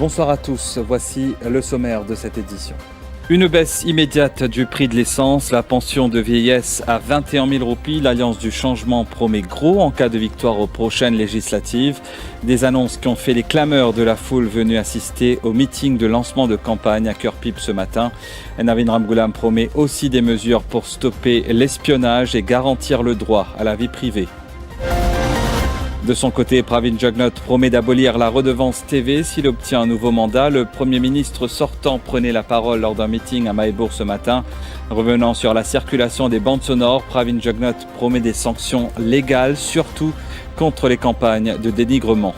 Bonsoir à tous, voici le sommaire de cette édition. Une baisse immédiate du prix de l'essence, la pension de vieillesse à 21 000 roupies, l'Alliance du changement promet gros en cas de victoire aux prochaines législatives. Des annonces qui ont fait les clameurs de la foule venue assister au meeting de lancement de campagne à Cœur Pipe ce matin. Navin Ramgoolam promet aussi des mesures pour stopper l'espionnage et garantir le droit à la vie privée. De son côté, Pravin Jugnauth promet d'abolir la redevance TV s'il obtient un nouveau mandat. Le Premier ministre sortant prenait la parole lors d'un meeting à Mahébourg ce matin. Revenant sur la circulation des bandes sonores, Pravin Jugnauth promet des sanctions légales, surtout contre les campagnes de dénigrement.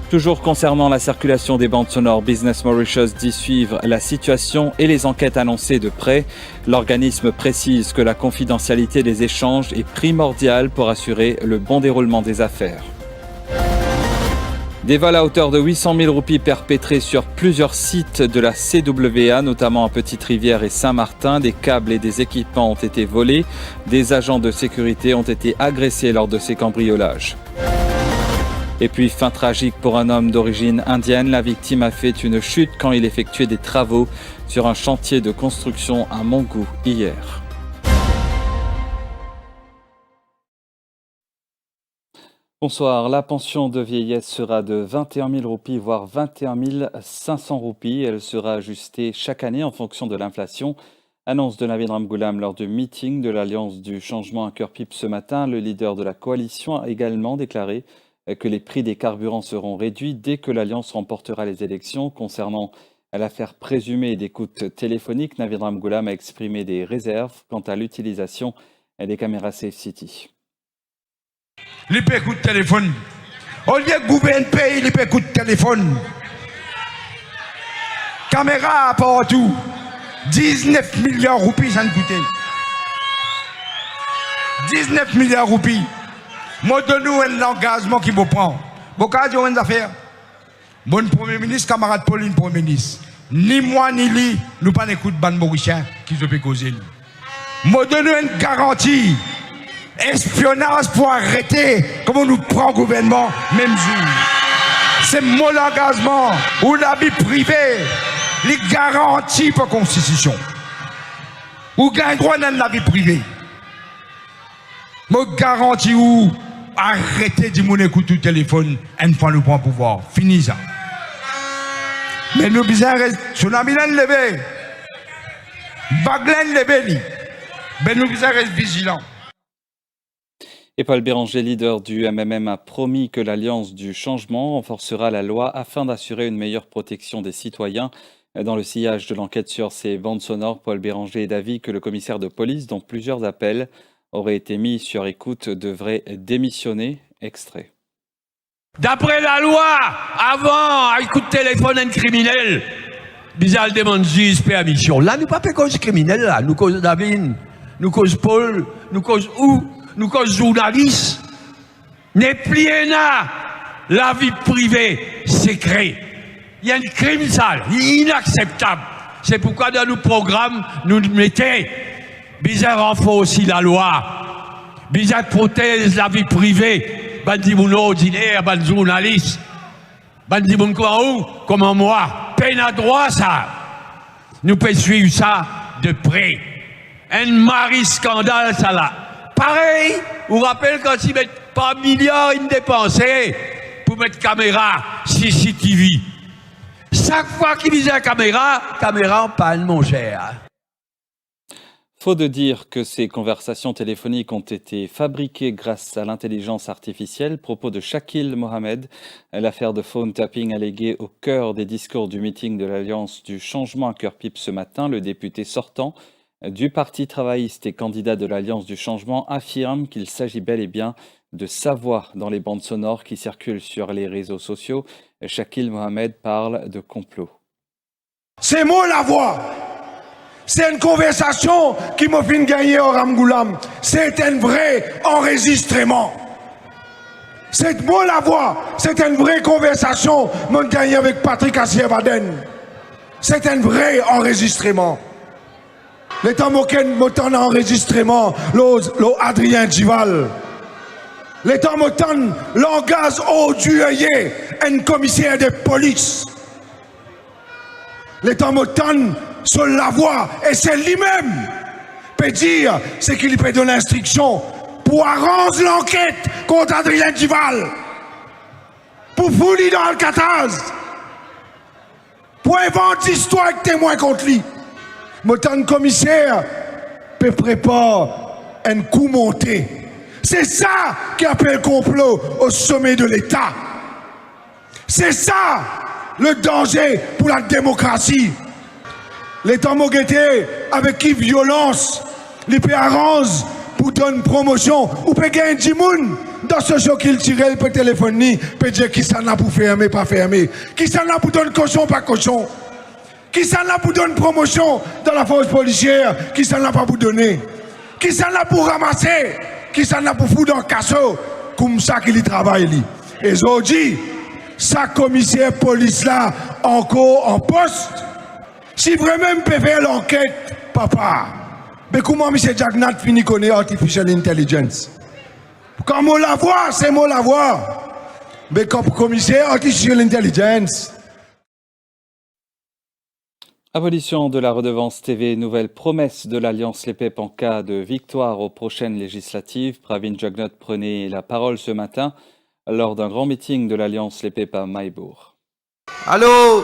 Toujours concernant la circulation des bandes sonores, Business Mauritius dit suivre la situation et les enquêtes annoncées de près. L'organisme précise que la confidentialité des échanges est primordiale pour assurer le bon déroulement des affaires. Des vols à hauteur de 800 000 roupies perpétrés sur plusieurs sites de la CWA, notamment à Petite-Rivière et Saint-Martin. Des câbles et des équipements ont été volés. Des agents de sécurité ont été agressés lors de ces cambriolages. Et puis, fin tragique pour un homme d'origine indienne. La victime a fait une chute quand il effectuait des travaux sur un chantier de construction à Mongou hier. Bonsoir. La pension de vieillesse sera de 21 000 roupies, voire 21 500 roupies. Elle sera ajustée chaque année en fonction de l'inflation. Annonce de Navin Ramgoolam lors du meeting de l'Alliance du changement à Cœur Pipe ce matin. Le leader de la coalition a également déclaré que les prix des carburants seront réduits dès que l'Alliance remportera les élections. Concernant l'affaire présumée d'écoute téléphonique, Navin Ramgoolam a exprimé des réserves quant à l'utilisation des caméras Safe City. Les écoute téléphone. Au lieu de gouverner le pays, les écoute téléphone. Caméra partout. 19 milliards de roupies, ça nous coûtait. 19 milliards de roupies. Moi, donne-nous un engagement qui vous prend. Vous avez dit une affaire. Bon Premier ministre, camarade Pauline, Premier ministre. Ni moi, ni lui, nous pas d'écoute ban mauricien qui se fait causer. Moi, donne-nous une garantie. Espionnage pour arrêter comment nous prend le gouvernement, même jour. C'est mon engagement ou la vie privée, les garanties pour la Constitution. Ou gagne droit dans la vie privée. Moi, garantie ou arrêtez de mon écoute au téléphone, une fois nous prend pouvoir. Fini ça. Mais nous bizarres, tsunami l'en levé. Baglen levé. Mais nous bizarres reste vigilants. Et Paul Béranger, leader du MMM, a promis que l'Alliance du changement renforcera la loi afin d'assurer une meilleure protection des citoyens. Dans le sillage de l'enquête sur ces bandes sonores, Paul Béranger est d'avis que le commissaire de police, dont plusieurs appels auraient été mis sur écoute, devrait démissionner. Extrait. D'après la loi, avant, à écoute téléphone un criminel, bizarre demande juge permission. Là, nous pas fait cause criminel, là. Nous cause David, nous cause Paul, nous cause où? Nous cause journaliste. N'est plié là. La vie privée, secret. Il y a un crime sale, inacceptable. C'est pourquoi dans nos programmes, nous mettons bizarre renforce aussi la loi. Bizarre protège la vie privée. Bandi moun ordinaire, bandi journaliste. Bandi moun comme moi. Peine à droit ça. Nous pouvons suivre ça de près. Un mari scandale ça là. Pareil, vous rappelez quand ils mettent pas milliards ils dépensés pour mettre caméra CCTV. Chaque fois qu'ils visent la caméra en panne mon cher. Faut de dire que ces conversations téléphoniques ont été fabriquées grâce à l'intelligence artificielle. Propos de Shakil Mohamed, l'affaire de phone tapping alléguée au cœur des discours du meeting de l'Alliance du changement à Cœur Pipe ce matin. Le député sortant du Parti travailliste et candidat de l'Alliance du changement affirme qu'il s'agit bel et bien de sa voix dans les bandes sonores qui circulent sur les réseaux sociaux. Shakil Mohamed parle de complot. C'est moi la voix. C'est une conversation qui m'a fait gagner au Ramgoolam. C'est un vrai enregistrement. C'est moi la voix. C'est une vraie conversation que j'ai gagné avec Patrick Assiebaden. C'est un vrai enregistrement. Les temps moquent, enregistrement, l'Adrien Duval. L'État m'attend langage odieux un commissaire de police. L'État m'attend sur la voie et c'est lui-même peut dire c'est qu'il peut donner l'instruction pour arranger l'enquête contre Adrien Duval, pour fouiller dans Alcatraz, pour inventer l'histoire avec témoin contre lui. M'attend commissaire peut préparer un coup monté. C'est ça qui appelle complot au sommet de l'État. C'est ça le danger pour la démocratie. L'État Mogueté, avec qui violence, les peut arrange pour donner promotion, ou peut gagner du monde dans ce jour qu'il tire, il peut téléphoner, peut dire qui s'en a pour fermer, pas fermer, qui s'en a pour donner cochon, pas cochon, qui s'en a pour donner promotion dans la force policière, qui s'en a pas pour donner, qui s'en a pour ramasser, qui s'en a pour foutre dans le casseau, comme ça qu'il y travaille. Et aujourd'hui, sa commissaire police là, encore en poste, si vraiment il peut faire l'enquête, papa, mais comment M. Jagnat finit connaître artificial intelligence? Quand on la voit, c'est moi la voix. Mais comme commissaire artificial intelligence. Abolition de la redevance TV, nouvelle promesse de l'Alliance Les PEP en cas de victoire aux prochaines législatives. Pravin Jugnauth prenait la parole ce matin lors d'un grand meeting de l'Alliance Les PEP à Maïbourg. Alors,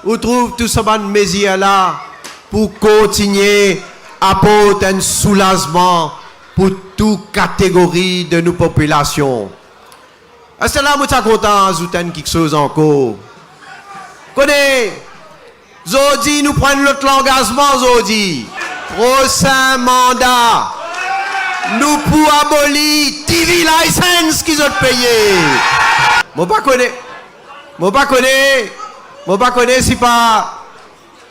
où trouve tout ce mesure là pour continuer à apporter un soulagement pour toute catégorie de nos populations? Est-ce que là, je suis content d'ajouter quelque chose encore? Connais, aujourd'hui, nous prenons notre engagement aujourd'hui. Prochain mandat, nous pour abolir TV license qu'ils ont payé. Moi pas connais si pas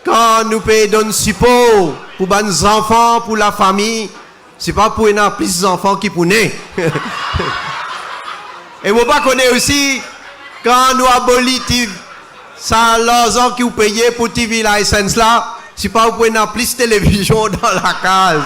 quand nous payons support pour les enfants, pour la famille, c'est pas pour une plus d'enfants qui pour naître. Et moi pas connais aussi quand nous abolissons ça l'argent qui vous payez pour TV license là, c'est pas pour une plus de télévision dans la case.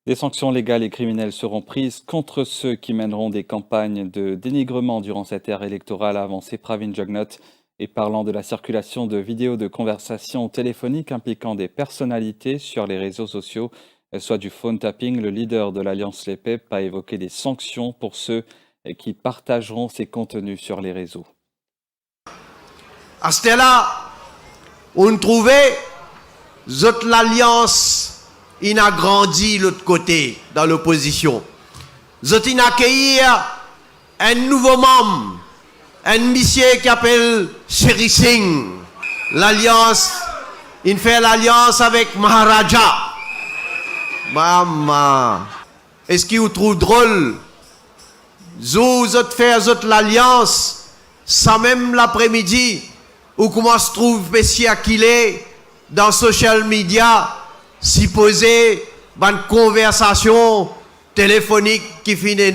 Des sanctions légales et criminelles seront prises contre ceux qui mèneront des campagnes de dénigrement durant cette ère électorale, a avancé Pravin Jugnauth, et parlant de la circulation de vidéos de conversations téléphoniques impliquant des personnalités sur les réseaux sociaux, soit du phone tapping, le leader de l'Alliance Les PEP a évoqué des sanctions pour ceux qui partageront ces contenus sur les réseaux. À ce là, on trouvait l'Alliance il a grandi l'autre côté, dans l'opposition. Il a accueilli un nouveau membre, un monsieur qui s'appelle Sherry Singh. L'alliance, il fait l'alliance avec Maharaja. Maman, est-ce qu'il vous trouve drôle? Vous fait l'alliance, ça même l'après-midi, ou comment se trouve monsieur Akile dans social media, si poser une conversation téléphonique qui finit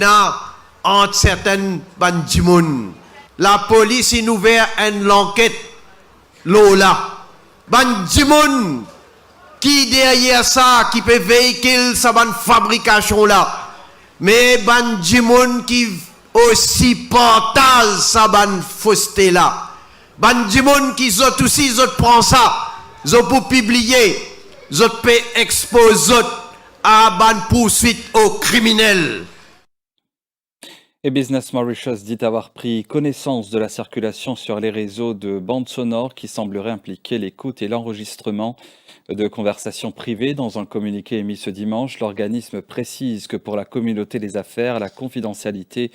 entre certaines bandits. La police a ouvert une enquête là. Bandits qui derrière ça, qui peut véhiculer sa fabrication là. Mais bandits qui aussi partage sa fausseté là. Bandits qui aussi prend ça, pour publier. Zot peut exposer à ban poursuite aux criminels. Et Business Mauritius dit avoir pris connaissance de la circulation sur les réseaux de bandes sonores qui sembleraient impliquer l'écoute et l'enregistrement de conversations privées. Dans un communiqué émis ce dimanche, l'organisme précise que pour la communauté des affaires, la confidentialité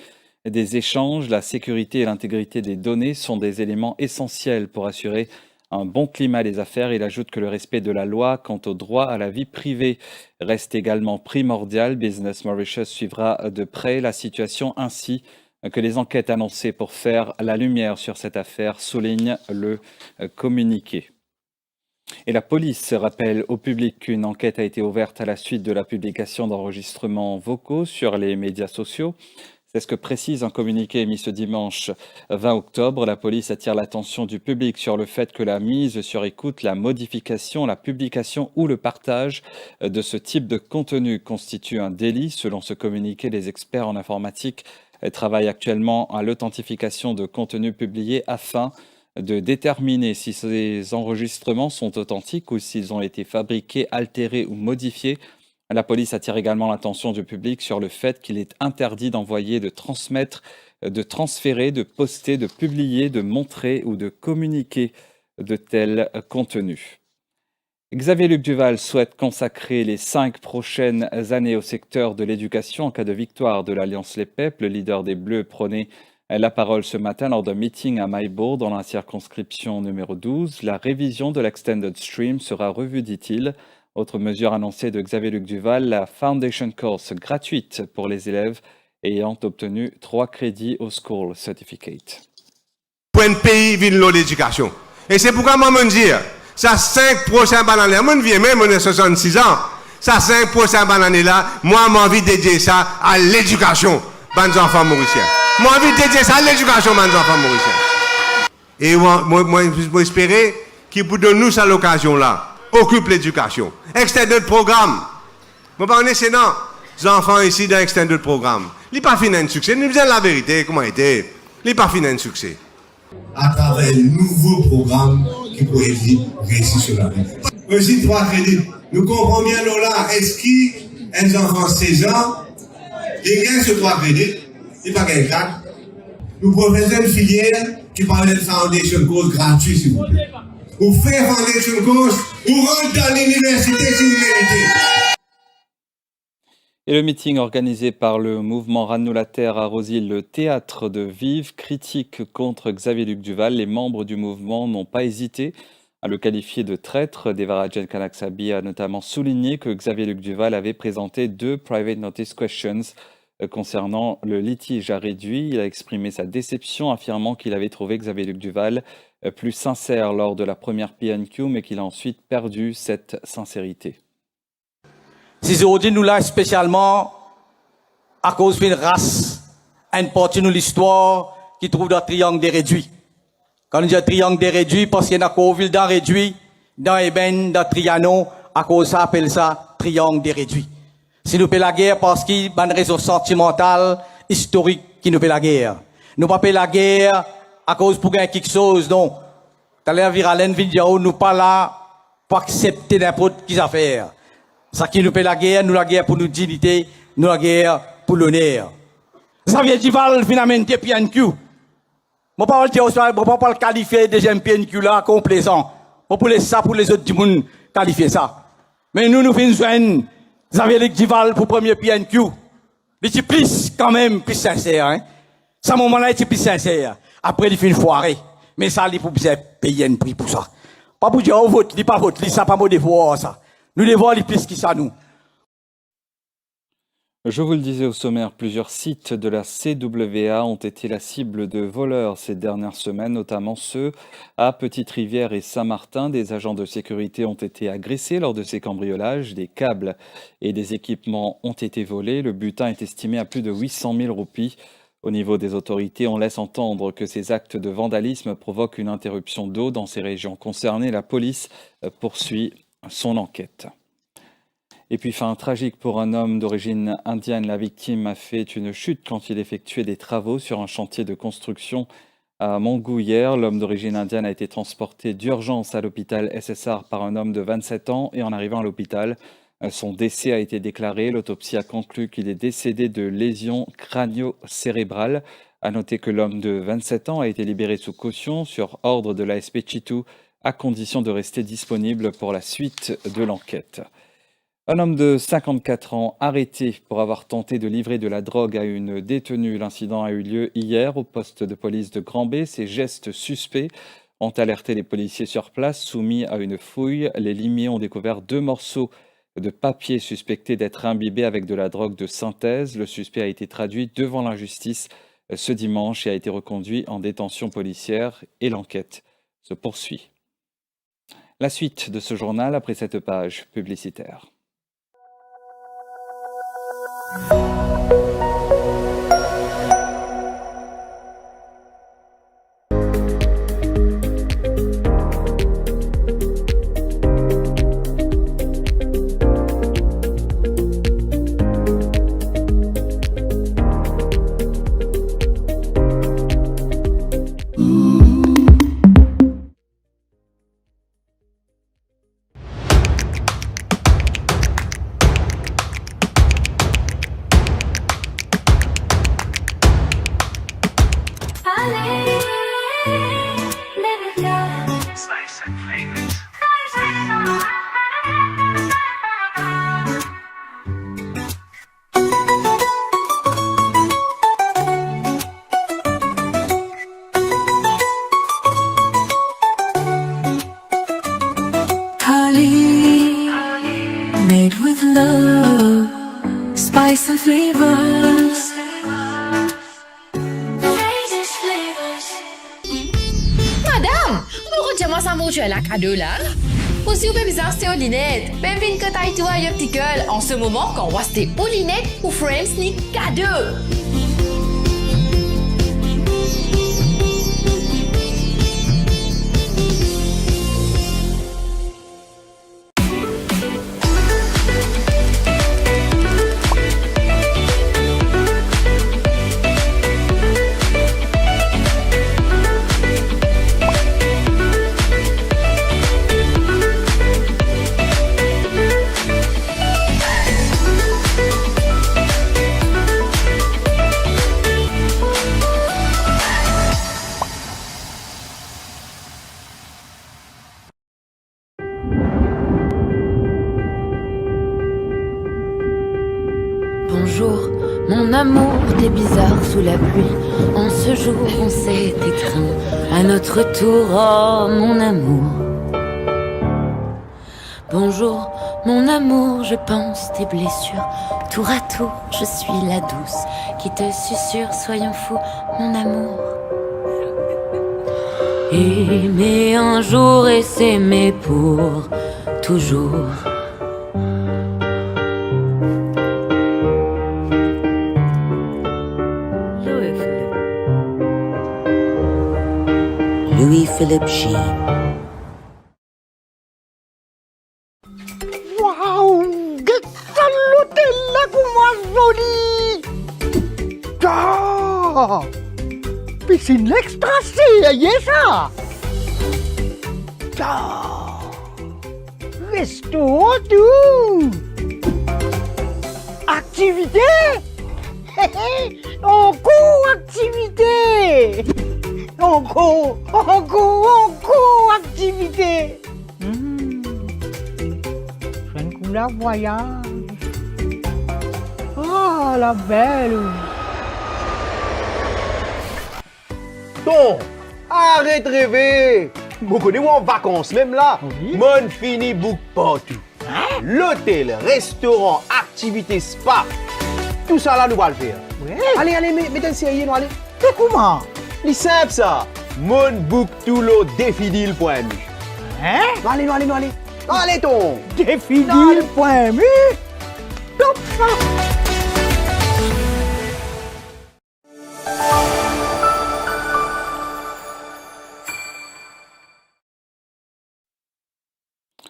des échanges, la sécurité et l'intégrité des données sont des éléments essentiels pour assurer un bon climat des affaires. Il ajoute que le respect de la loi quant au droit à la vie privée reste également primordial. Business Mauritius suivra de près la situation ainsi que les enquêtes annoncées pour faire la lumière sur cette affaire, souligne le communiqué. Et la police rappelle au public qu'une enquête a été ouverte à la suite de la publication d'enregistrements vocaux sur les médias sociaux. C'est ce que précise un communiqué émis ce dimanche 20 octobre. La police attire l'attention du public sur le fait que la mise sur écoute, la modification, la publication ou le partage de ce type de contenu constitue un délit. Selon ce communiqué, les experts en informatique travaillent actuellement à l'authentification de contenus publiés afin de déterminer si ces enregistrements sont authentiques ou s'ils ont été fabriqués, altérés ou modifiés. La police attire également l'attention du public sur le fait qu'il est interdit d'envoyer, de transmettre, de transférer, de poster, de publier, de montrer ou de communiquer de tels contenus. Xavier-Luc Duval souhaite consacrer les 5 prochaines années au secteur de l'éducation en cas de victoire de l'Alliance Les Peuples. Le leader des Bleus prenait la parole ce matin lors d'un meeting à Maïbourg dans la circonscription numéro 12. La révision de l'Extended Stream sera revue, dit-il. Autre mesure annoncée de Xavier-Luc Duval, la Foundation Course gratuite pour les élèves ayant obtenu 3 crédits au School Certificate. Pour un pays, vit l'éducation. Et c'est pourquoi moi me dire, ça 5 prochaines années, moi je viens même, on a 66 ans, ça 5 prochaines années là, moi j'ai envie de dédier ça à l'éducation, des enfants mauriciens. Moi j'ai envie de dédier ça à l'éducation, des enfants mauriciens. Et moi j'espère qu'il pour donner nous cette occasion là. Occupe l'éducation. Extended programme. Moi, pas en essayant, les enfants ici dans Extended programme. Il n'est pas fini un succès. Nous disons la vérité, comment était. Il n'est pas fini un succès. À travers un nouveau programme qui pourrait réussir sur la vie. Aussi 3 crédits. Nous comprenons bien là, est-ce qu'un enfant 16 ans, il gagne sur 3 crédits, il pas gagne 4. Nous proposons une filière qui parle de foundation course gratuit, s'il vous plaît. Ou faire foundation course, ou rentre dans l'université si vous méritez. Et le meeting organisé par le mouvement Rannou la Terre à Rosil, le théâtre de Vive, critique contre Xavier-Luc Duval. Les membres du mouvement n'ont pas hésité à le qualifier de traître. Devarajan Kanaksabi a notamment souligné que Xavier-Luc Duval avait présenté 2 private notice questions concernant le litige à réduit. Il a exprimé sa déception, affirmant qu'il avait trouvé Xavier-Luc Duval plus sincère lors de la première PNQ, mais qu'il a ensuite perdu cette sincérité. Si aujourd'hui nous là spécialement à cause d'une race, une partie de l'histoire qui trouve dans le triangle des réduits. Quand on dit triangle des réduits, parce qu'il y a une ville dans réduit, dans Eben, dans Trianon, à cause ça appelle ça triangle des réduits. Si nous payons la guerre parce qu'il y a une raison sentimentale, historique qui nous paye la guerre. Nous pas payer la guerre à cause pour gagner quelque chose, non. T'as l'air viralen vidéo, nous pas là pour accepter n'importe quelle affaire. Ça qui nous paye la guerre pour nous dignité, nous la guerre pour l'honneur. Xavier Duval, finalement, PNQ. Moi, pas le qualifier deuxième PNQ là, complaisant. Moi, pour les autres du monde, qualifier ça. Mais nous finissons Xavier Duval pour premier PNQ. Il était plus, quand même, plus sincère, hein. Ça, moment-là, il était plus sincère. Après, il fait une foirée. Mais ça, il faut payer un prix pour ça. Pas pour dire, oh, vote, il pas vote, il ça pas mon devoir, ça. Nous devons aller plus que ça, nous. Je vous le disais au sommaire, plusieurs sites de la CWA ont été la cible de voleurs ces dernières semaines, notamment ceux à Petite-Rivière et Saint-Martin. Des agents de sécurité ont été agressés lors de ces cambriolages. Des câbles et des équipements ont été volés. Le butin est estimé à plus de 800 000 roupies. Au niveau des autorités, on laisse entendre que ces actes de vandalisme provoquent une interruption d'eau dans ces régions concernées. La police poursuit son enquête. Et puis, fin tragique pour un homme d'origine indienne. La victime a fait une chute quand il effectuait des travaux sur un chantier de construction à Montgou hier. L'homme d'origine indienne a été transporté d'urgence à l'hôpital SSR par un homme de 27 ans et en arrivant à l'hôpital, son décès a été déclaré. L'autopsie a conclu qu'il est décédé de lésions crânio-cérébrales. À noter que l'homme de 27 ans a été libéré sous caution sur ordre de l'ASP Chitou à condition de rester disponible pour la suite de l'enquête. Un homme de 54 ans arrêté pour avoir tenté de livrer de la drogue à une détenue. L'incident a eu lieu hier au poste de police de Grand-B. Ces gestes suspects ont alerté les policiers sur place. Soumis à une fouille, les limiers ont découvert 2 morceaux de papier suspectés d'être imbibés avec de la drogue de synthèse. Le suspect a été traduit devant la justice ce dimanche et a été reconduit en détention policière et l'enquête se poursuit. La suite de ce journal après cette page publicitaire. spice and flavors. Madame, vous retirez ça mon la cadeau là. Aussi vous pouvez acheter aux lunettes. Même une que taille toi un petit gueule. En ce moment, quand on va acheter aux lunettes ou frames ni cadeau. Bonjour, mon amour, t'es bizarre sous la pluie. En ce jour, on s'est étreint. À notre tour, oh mon amour. Bonjour, mon amour, je pense tes blessures. Tour à tour, je suis la douce qui te susurre. Soyons fous, mon amour. Aimer un jour et s'aimer pour toujours. Louis-Philippe Sheen. Waouh, get l'hôtel là comment joli. Ah, piscine l'extra ça. Ah, resto tout. Activité. Encore activité. Encore activité. Je ne la voyage. Oh, la belle. Ton, arrête de rêver. Vous connaissez en vacances même là. Oui. Mon fini book partout. L'hôtel, restaurant, activité, spa. Tout ça là nous va le faire. Ouais. Allez, mettez un sérieux, nous allez. C'est comment? C'est simple ça. monbooktoulo-défidil.mu. Hein? Allez. Allez, ton. Défidil.mu. Top ça.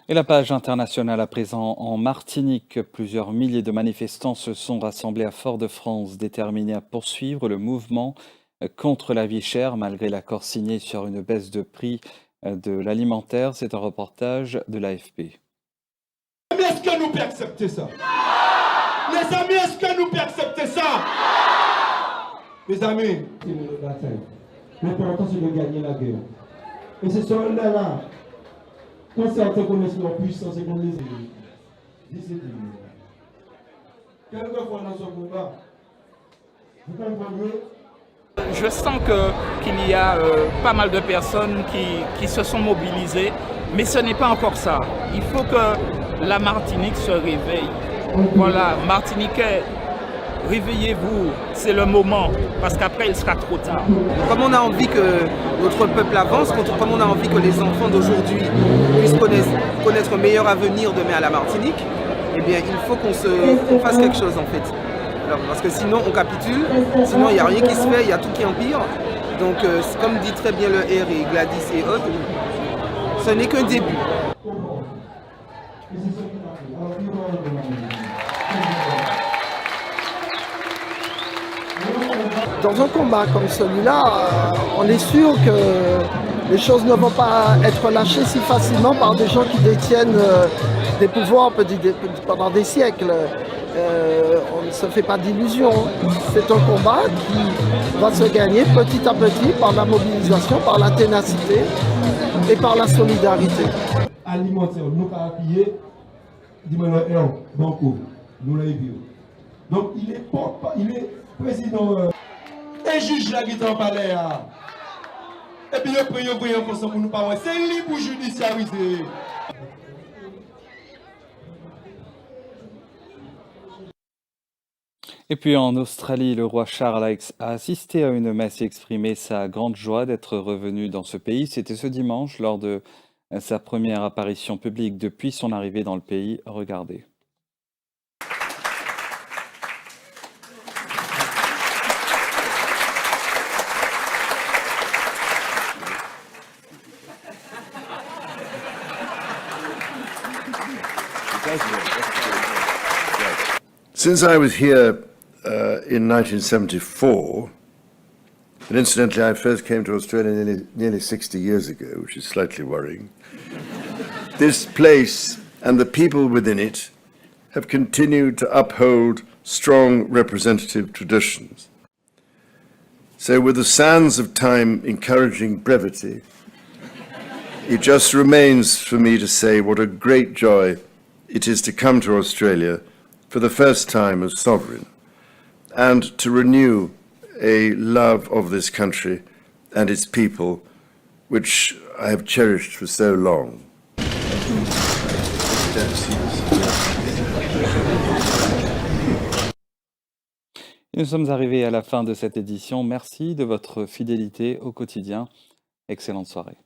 Et la page internationale à présent en Martinique. Plusieurs milliers de manifestants se sont rassemblés à Fort-de-France, déterminés à poursuivre le mouvement contre la vie chère, malgré l'accord signé sur une baisse de prix de l'alimentaire. C'est un reportage de l'AFP. Est-ce que nous pouvons accepter ça? Les amis, est-ce que nous pouvons accepter ça? Les amis, c'est une bataille. L'important, c'est de gagner la guerre. Et ce soldats-là, quand certains connaissent leur puissance et qu'on les aime, discipline. Quelquefois dans ce combat, vous comprenez? Je sens qu'il y a pas mal de personnes qui se sont mobilisées, mais ce n'est pas encore ça. Il faut que la Martinique se réveille. Voilà, Martiniquais, réveillez-vous, c'est le moment, parce qu'après il sera trop tard. Comme on a envie que notre peuple avance, comme on a envie que les enfants d'aujourd'hui puissent connaître un meilleur avenir demain à la Martinique, eh bien il faut qu'on fasse quelque chose en fait. Alors, parce que sinon on capitule, sinon il n'y a rien qui se fait, il y a tout qui empire. Donc comme dit très bien le R et Gladys et autres, ce n'est qu'un début. Dans un combat comme celui-là, on est sûr que les choses ne vont pas être lâchées si facilement par des gens qui détiennent des pouvoirs pendant des siècles. On ne se fait pas d'illusions. C'est un combat qui va se gagner petit à petit par la mobilisation, par la ténacité et par la solidarité. Alimentaire, nous avons appuyé, nous l'avons vu. Donc il est président et juge la guitare en palais. Et puis il prie pour nous pas. C'est libre judiciarisé. Et puis en Australie, le roi Charles a assisté à une messe et exprimé sa grande joie d'être revenu dans ce pays. C'était ce dimanche lors de sa première apparition publique depuis son arrivée dans le pays. Regardez. Since I was here in 1974, and incidentally I first came to Australia nearly 60 years ago, which is slightly worrying, this place and the people within it have continued to uphold strong representative traditions. So with the sands of time encouraging brevity, it just remains for me to say what a great joy it is to come to Australia for the first time as sovereign, and to renew a love of this country and its people, which I have cherished for so long. Nous sommes arrivés à la fin de cette édition. Merci de votre fidélité au quotidien. Excellente soirée.